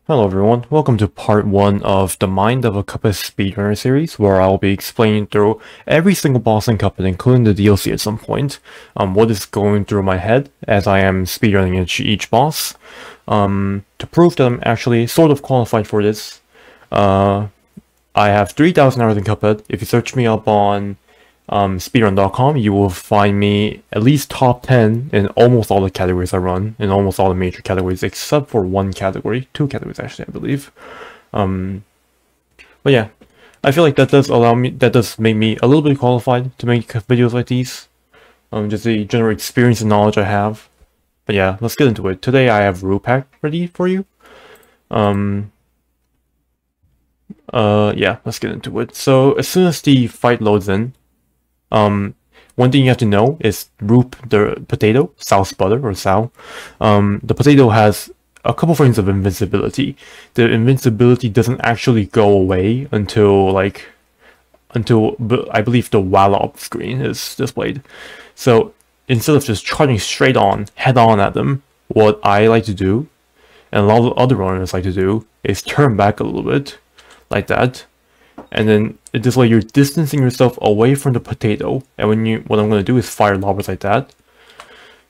Hello everyone, welcome to part 1 of the Mind of a Cuphead Speedrunner series, where I'll be explaining through every single boss in Cuphead, including the DLC at some point, what is going through my head as I am speedrunning each boss. To prove that I'm actually sort of qualified for this, I have 3,000 hours in Cuphead. If you search me up on speedrun.com, you will find me at least top 10 in almost all the categories I run, in almost all the major categories, except for one category, two categories actually, I believe. But yeah, I feel like that does make me a little bit qualified to make videos like these, just the general experience and knowledge I have. But yeah, let's get into it. Today I have Rule Pack ready for you. Yeah, let's get into it. So as soon as the fight loads in, one thing you have to know is Roop, the potato, Sal's butter, or Sal. The potato has a couple frames of invincibility. The invincibility doesn't actually go away until I believe the Wallop screen is displayed. So instead of just charging straight on, head on at them, what I like to do, and a lot of other runners like to do, is turn back a little bit, like that. And then this way you're distancing yourself away from the potato. And what I'm going to do is fire lobbers like that.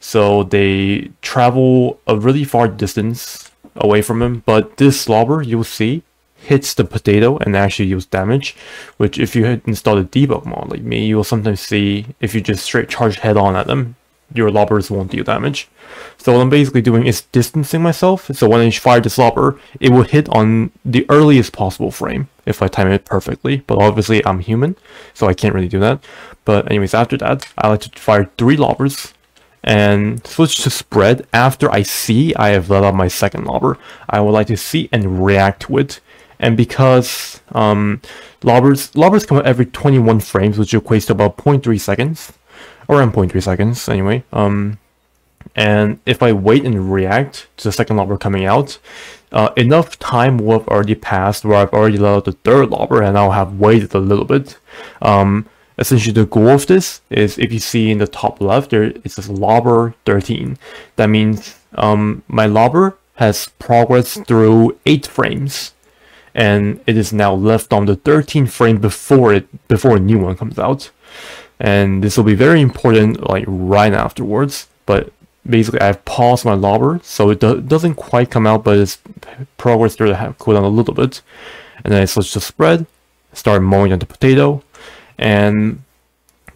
So they travel a really far distance away from him. But this lobber, you'll see, hits the potato and actually deals damage. Which if you had installed a debug mod like me, you will sometimes see if you just straight charge head on at them, your lobbers won't deal damage. So what I'm basically doing is distancing myself. So when I fire this lobber, it will hit on the earliest possible frame if I time it perfectly. But obviously I'm human, so I can't really do that. But anyways, after that, I like to fire 3 lobbers and switch to spread after I see I have let out my second lobber. I would like to see and react to it. And because lobbers come out every 21 frames, which equates to about 0.3 seconds. Around 0.3 seconds, anyway. And if I wait and react to the second lobber coming out, enough time will have already passed where I've already let out the third lobber and I'll have waited a little bit. Essentially, the goal of this is, if you see in the top left, there it says lobber 13. That means my lobber has progressed through 8 frames, and it is now left on the 13th frame before a new one comes out. And this will be very important like right afterwards, but basically I've paused my lobber so it doesn't quite come out, but it's progressed through the cooldown a little bit. And then I switch to spread, start mowing on the potato, and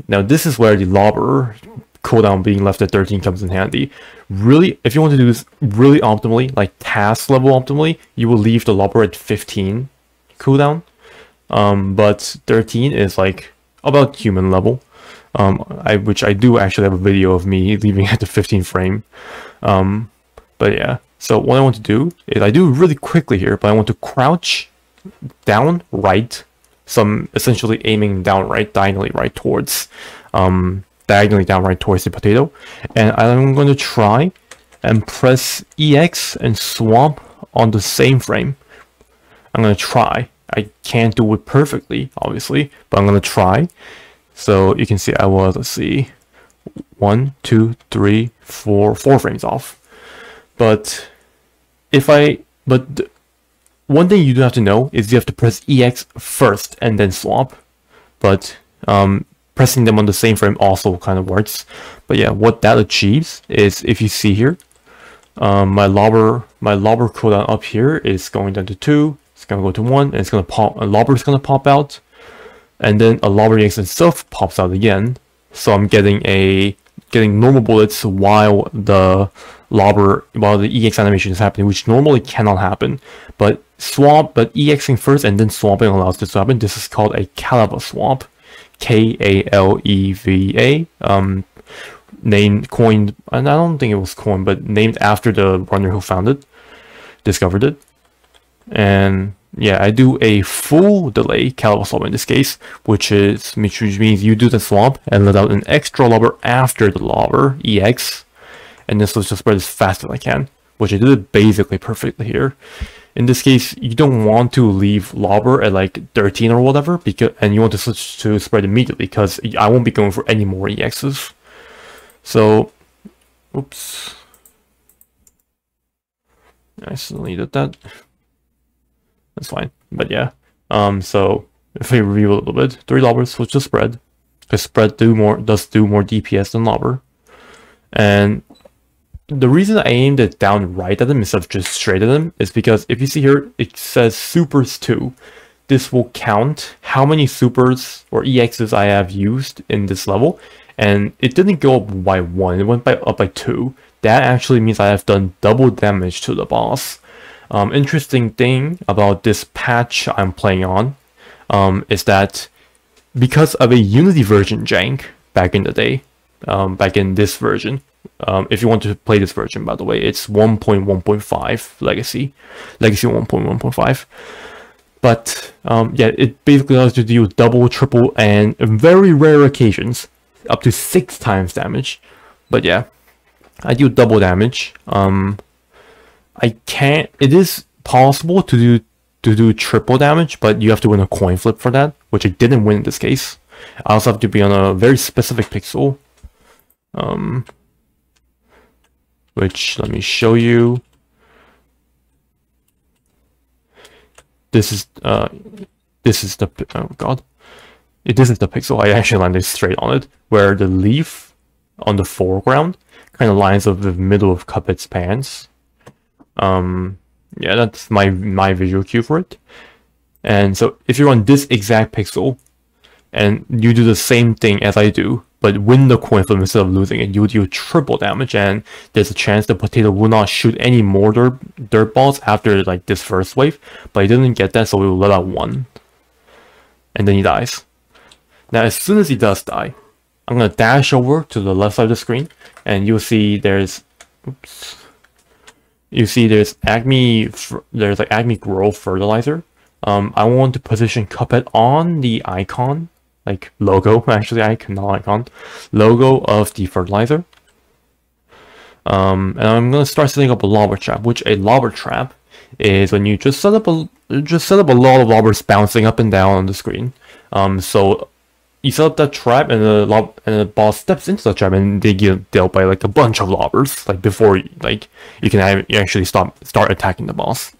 now this is where the lobber cooldown being left at 13 comes in handy. Really, if you want to do this really optimally, like task level optimally, you will leave the lobber at 15 cooldown, but 13 is like about human level. Which I do actually have a video of me leaving at the 15th frame. But yeah, so what I want to do is, I do really quickly here, but I want to crouch down right. So I'm essentially aiming down right, diagonally towards the potato. And I'm going to try and press EX and swamp on the same frame. I'm going to try. I can't do it perfectly, obviously, but I'm going to try. So you can see I was, let's see, 1, 2, 3, 4 frames off. But one thing you do have to know is you have to press EX first and then swap. But pressing them on the same frame also kind of works. But yeah, what that achieves is, if you see here, my lobber cooldown up here is going down to 2. It's gonna go to 1, and it's gonna pop. A lobber is gonna pop out. And then a lobber EX itself pops out again, so I'm getting normal bullets while the EX animation is happening, which normally cannot happen. But EXing first and then swapping allows this to happen. This is called a Kaleva swap, Kaleva. Coined, and I don't think it was coined, but named after the runner who discovered it. And yeah, I do a full delay Kaleva swap in this case, which means you do the swap and let out an extra lobber after the lobber EX, and this was just spread as fast as I can, which I did it basically perfectly here. In this case, you don't want to leave lobber at like 13 or whatever, and you want to switch to spread immediately, because I won't be going for any more EXs. So, oops, I accidentally did that. That's fine. But yeah. So if we review a little bit, 3 lobbers was just spread. Because spread does do more DPS than lobber. And the reason I aimed it down right at them instead of just straight at them is because if you see here, it says supers 2. This will count how many supers or EXs I have used in this level. And it didn't go up by 1, it went up by 2. That actually means I have done double damage to the boss. Interesting thing about this patch I'm playing on is that because of a Unity version jank back in the day, back in this version, if you want to play this version, by the way, it's 1.1.5 Legacy 1.1.5. But yeah, it basically allows you to do double, triple, and in very rare occasions, up to 6 times damage. But yeah, I do double damage. It is possible to do triple damage, but you have to win a coin flip for that, which I didn't win in this case. I also have to be on a very specific pixel. Which, let me show you. This is the, oh god. This is the pixel. I actually landed straight on it, where the leaf on the foreground kind of lines up the middle of Cuphead's pants. Yeah, that's my visual cue for it. And so if you're on this exact pixel and you do the same thing as I do, but win the coin flip instead of losing it, you would do triple damage, and there's a chance the potato will not shoot any more dirt balls after like this first wave, but he didn't get that, so we will let out 1. And then he dies. Now as soon as he does die, I'm gonna dash over to the left side of the screen, and you'll see there's Acme Grow Fertilizer. I want to position Cuphead on the icon, like logo, actually icon, not icon, logo of the fertilizer. And I'm gonna start setting up a lobber trap, which a lobber trap is when you just set up a lot of lobbers bouncing up and down on the screen. So you set up that trap, and the boss steps into the trap, and they get dealt by like a bunch of lobbers, like before like you can actually start attacking the boss.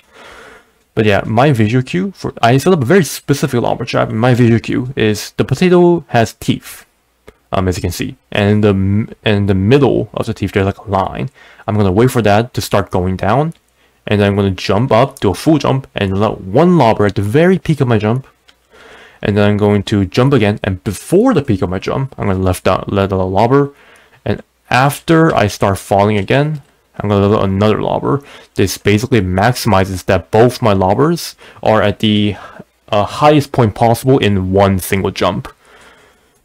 But yeah, my visual cue I set up a very specific lobber trap, and my visual cue is the potato has teeth, as you can see, and in the middle of the teeth there's like a line. I'm gonna wait for that to start going down, and then I'm gonna jump up, do a full jump, and let 1 lobber at the very peak of my jump. And then I'm going to jump again, and before the peak of my jump, I'm going to let out a lobber, and after I start falling again, I'm going to let out another lobber. This basically maximizes that both my lobbers are at the highest point possible in 1 single jump.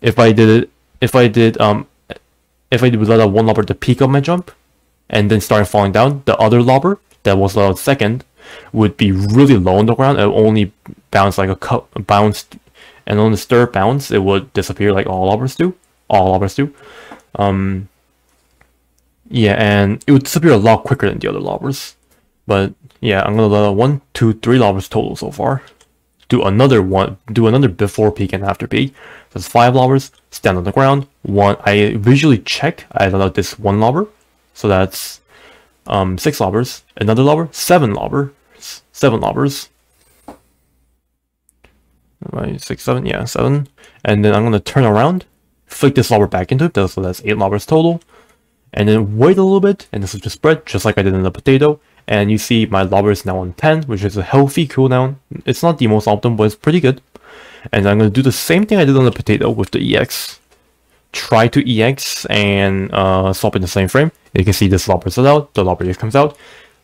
If I did let out 1 lobber at the peak of my jump, and then started falling down, the other lobber that was let out second would be really low on the ground. It would only bounce like bounced. And on the third bounce, it would disappear like all lobbers do. Yeah, and it would disappear a lot quicker than the other lobbers. But yeah, I'm gonna let out 1, 2, 3 lobbers total so far. Do another before peak and after peak. That's 5 lobbers. Stand on the ground. 1. I visually check. I let out this 1 lobber, so that's 6 lobbers. Another lobber, 7 lobbers. 6, 7, yeah, 7. And then I'm gonna turn around, flick this lobber back into it, so that's 8 lobbers total. And then wait a little bit, and this will just spread, just like I did in the potato. And you see my lobber is now on 10, which is a healthy cooldown. It's not the most optimal, but it's pretty good. And I'm gonna do the same thing I did on the potato with the EX. Try to EX and swap in the same frame. You can see this lobber is out, the lobber EX comes out.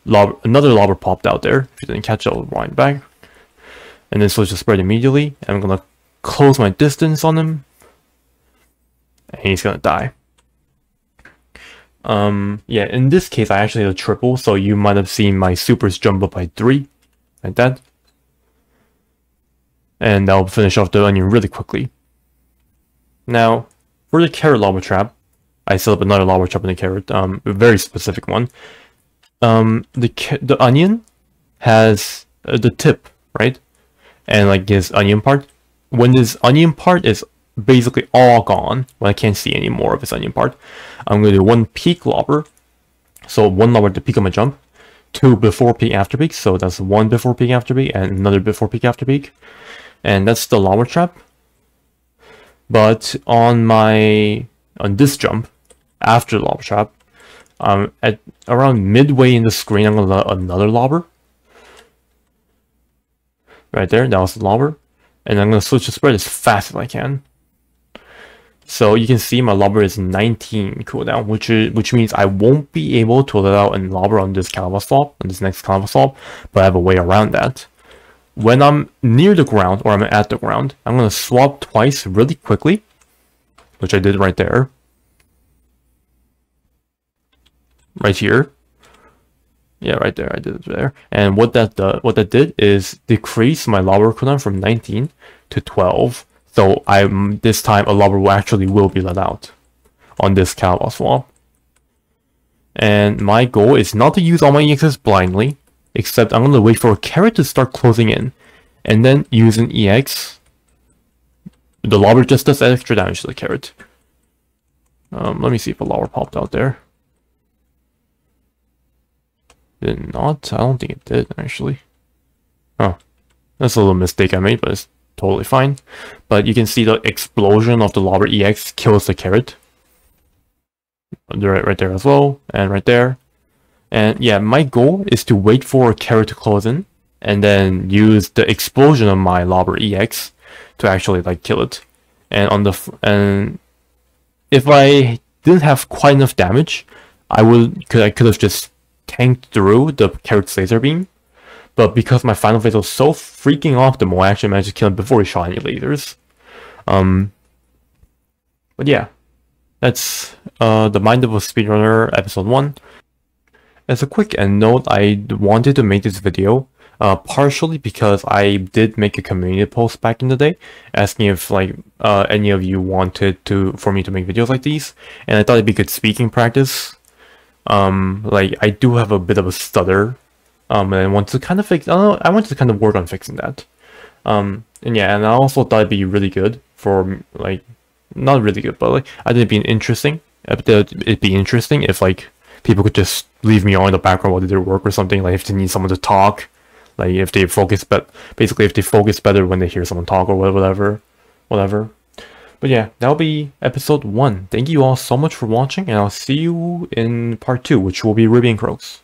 Another lobber popped out there. If you didn't catch it, I'll wind back. And then switch to spread immediately. And I'm gonna close my distance on him. And he's gonna die. Yeah, in this case I actually had a triple, so you might have seen my supers jump up by 3. Like that. And that'll finish off the onion really quickly. Now, for the carrot lobber trap, I set up another lobber trap in the carrot, a very specific one. The onion has the tip, right? And like this onion part. When this onion part is basically all gone, when I can't see any more of this onion part, I'm going to do 1 peak lobber. So 1 lobber at the peak of my jump. 2 before peak after peak, so that's 1 before peak after peak and another before peak after peak, and that's the lava trap. But on this jump after the lava trap, at around midway in the screen, I'm gonna let another lobber right there. That was the lobber, and I'm gonna switch the spread as fast as I can. So you can see my lobber is 19 cooldown, which means I won't be able to let out a lobber on this Calva swap, on this next Calva swap, but I have a way around that. When I'm near the ground, or I'm at the ground, I'm going to swap twice really quickly, which I did right there. Right here. Yeah, right there, I did it there. And what that did is decrease my lobber cooldown from 19 to 12. So this time a lobber will be let out on this Calva swap. And my goal is not to use all my EXs blindly, except I'm going to wait for a carrot to start closing in, and then use an EX. The lobber just does extra damage to the carrot. Let me see if a lobber popped out there. Did not? I don't think it did, actually. Oh, that's a little mistake I made, but it's totally fine. But you can see the explosion of the lobber EX kills the carrot. Right there as well, and right there. And yeah, my goal is to wait for a carrot to close in, and then use the explosion of my lobber EX to actually like kill it. And if I didn't have quite enough damage, I could have just tanked through the carrot's laser beam. But because my final phase was so freaking optimal, I actually managed to kill him before he shot any lasers. But yeah, that's the Mind of a Speedrunner episode 1. As a quick end note, I wanted to make this video partially because I did make a community post back in the day asking if like any of you wanted for me to make videos like these, and I thought it'd be good speaking practice. Like I do have a bit of a stutter. And I want to kind of I wanted to kind of work on fixing that. And yeah, and I also thought it'd be really good for like, not really good, but like I think it'd be interesting. It'd be interesting if like people could just leave me on in the background while they do work or something. Like if they need someone to talk, like if they focus, but basically if they focus better when they hear someone talk or whatever. But yeah, that'll be episode 1. Thank you all so much for watching, and I'll see you in part 2, which will be Ruby and Croaks.